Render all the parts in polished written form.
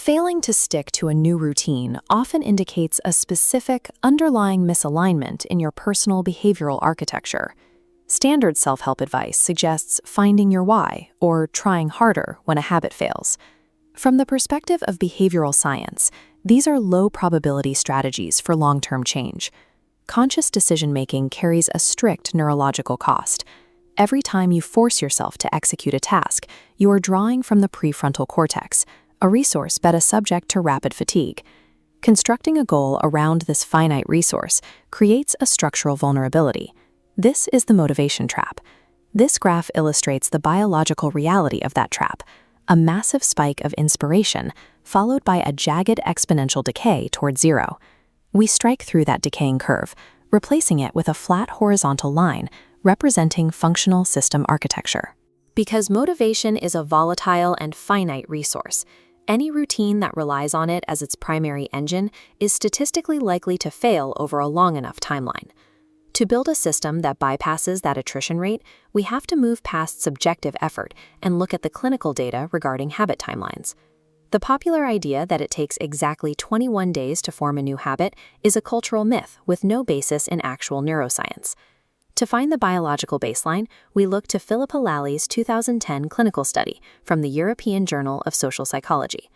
Failing to stick to a new routine often indicates a specific underlying misalignment in your personal behavioral architecture. Standard self-help advice suggests finding your why or trying harder when a habit fails. From the perspective of behavioral science, these are low-probability strategies for long-term change. Conscious decision-making carries a strict neurological cost. Every time you force yourself to execute a task, you are drawing from the prefrontal cortex, a resource beta subject to rapid fatigue. Constructing a goal around this finite resource creates a structural vulnerability. This is the motivation trap. This graph illustrates the biological reality of that trap, a massive spike of inspiration followed by a jagged exponential decay toward zero. We strike through that decaying curve, replacing it with a flat horizontal line representing functional system architecture. Because motivation is a volatile and finite resource, any routine that relies on it as its primary engine is statistically likely to fail over a long enough timeline. To build a system that bypasses that attrition rate, we have to move past subjective effort and look at the clinical data regarding habit timelines. The popular idea that it takes exactly 21 days to form a new habit is a cultural myth with no basis in actual neuroscience. To find the biological baseline, we look to Phillippa Lally's 2010 clinical study from the European Journal of Social Psychology.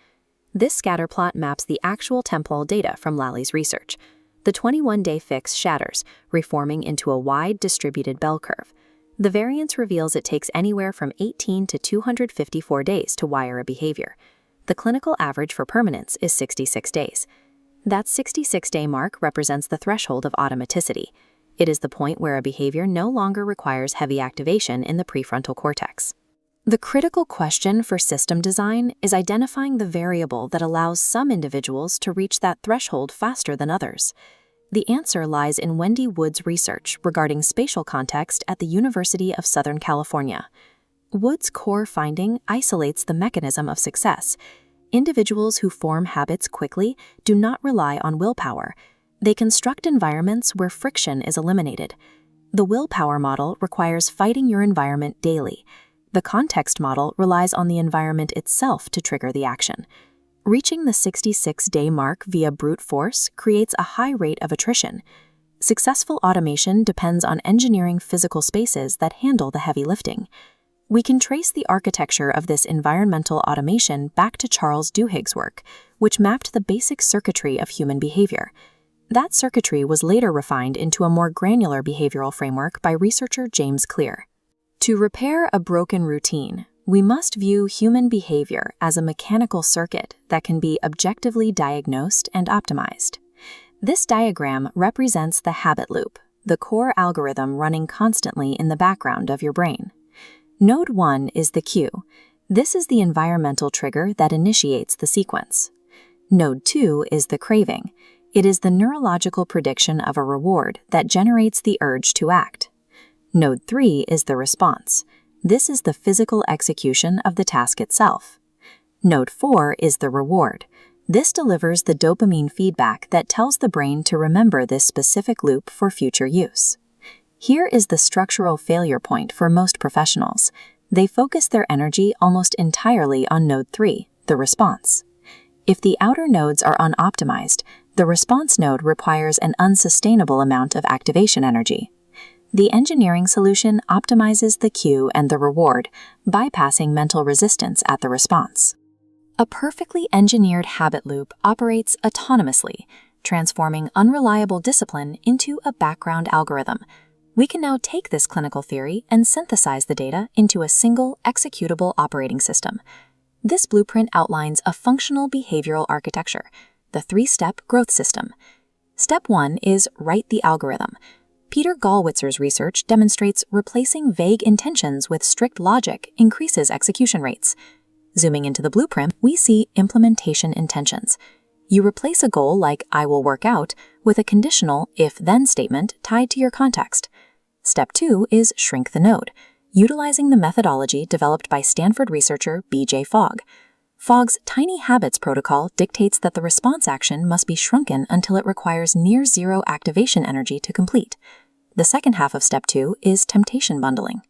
This scatterplot maps the actual temporal data from Lally's research. The 21-day fix shatters, reforming into a wide distributed bell curve. The variance reveals it takes anywhere from 18 to 254 days to wire a behavior. The clinical average for permanence is 66 days. That 66-day mark represents the threshold of automaticity. It is the point where a behavior no longer requires heavy activation in the prefrontal cortex. The critical question for system design is identifying the variable that allows some individuals to reach that threshold faster than others. The answer lies in Wendy Wood's research regarding spatial context at the University of Southern California. Wood's core finding isolates the mechanism of success. Individuals who form habits quickly do not rely on willpower. They construct environments where friction is eliminated. The willpower model requires fighting your environment daily. The context model relies on the environment itself to trigger the action. Reaching the 66-day mark via brute force creates a high rate of attrition. Successful automation depends on engineering physical spaces that handle the heavy lifting. We can trace the architecture of this environmental automation back to Charles Duhigg's work, which mapped the basic circuitry of human behavior. That circuitry was later refined into a more granular behavioral framework by researcher James Clear. To repair a broken routine, we must view human behavior as a mechanical circuit that can be objectively diagnosed and optimized. This diagram represents the habit loop, the core algorithm running constantly in the background of your brain. Node 1 is the cue. This is the environmental trigger that initiates the sequence. Node 2 is the craving. It is the neurological prediction of a reward that generates the urge to act. Node 3 is the response. This is the physical execution of the task itself. Node 4 is the reward. This delivers the dopamine feedback that tells the brain to remember this specific loop for future use. Here is the structural failure point for most professionals. They focus their energy almost entirely on Node 3, the response. If the outer nodes are unoptimized, the response node requires an unsustainable amount of activation energy. The engineering solution optimizes the cue and the reward, bypassing mental resistance at the response. A perfectly engineered habit loop operates autonomously, transforming unreliable discipline into a background algorithm. We can now take this clinical theory and synthesize the data into a single executable operating system. This blueprint outlines a functional behavioral architecture, the three-step growth system. Step 1 is write the algorithm. Peter Gollwitzer's research demonstrates replacing vague intentions with strict logic increases execution rates. Zooming into the blueprint, we see implementation intentions. You replace a goal like "I will work out" with a conditional if-then statement tied to your context. Step 2 is shrink the node, utilizing the methodology developed by Stanford researcher B.J. Fogg. Fogg's Tiny Habits protocol dictates that the response action must be shrunken until it requires near-zero activation energy to complete. The second half of Step 2 is temptation bundling.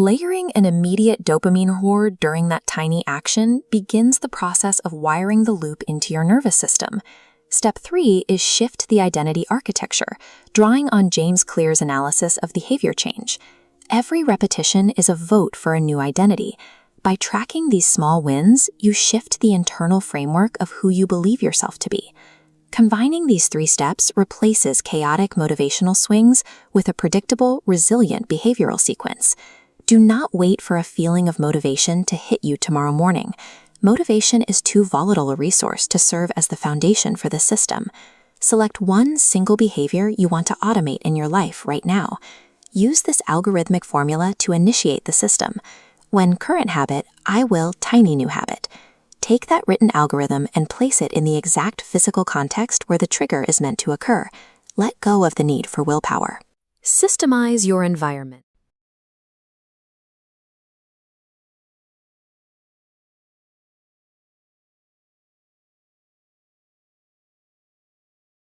Layering an immediate dopamine hoard during that tiny action begins the process of wiring the loop into your nervous system. Step 3 is shift the identity architecture, drawing on James Clear's analysis of behavior change. Every repetition is a vote for a new identity. By tracking these small wins, you shift the internal framework of who you believe yourself to be. Combining these 3 steps replaces chaotic motivational swings with a predictable, resilient behavioral sequence. Do not wait for a feeling of motivation to hit you tomorrow morning. Motivation is too volatile a resource to serve as the foundation for the system. Select one single behavior you want to automate in your life right now. Use this algorithmic formula to initiate the system. When current habit, I will tiny new habit. Take that written algorithm and place it in the exact physical context where the trigger is meant to occur. Let go of the need for willpower. Systemize your environment.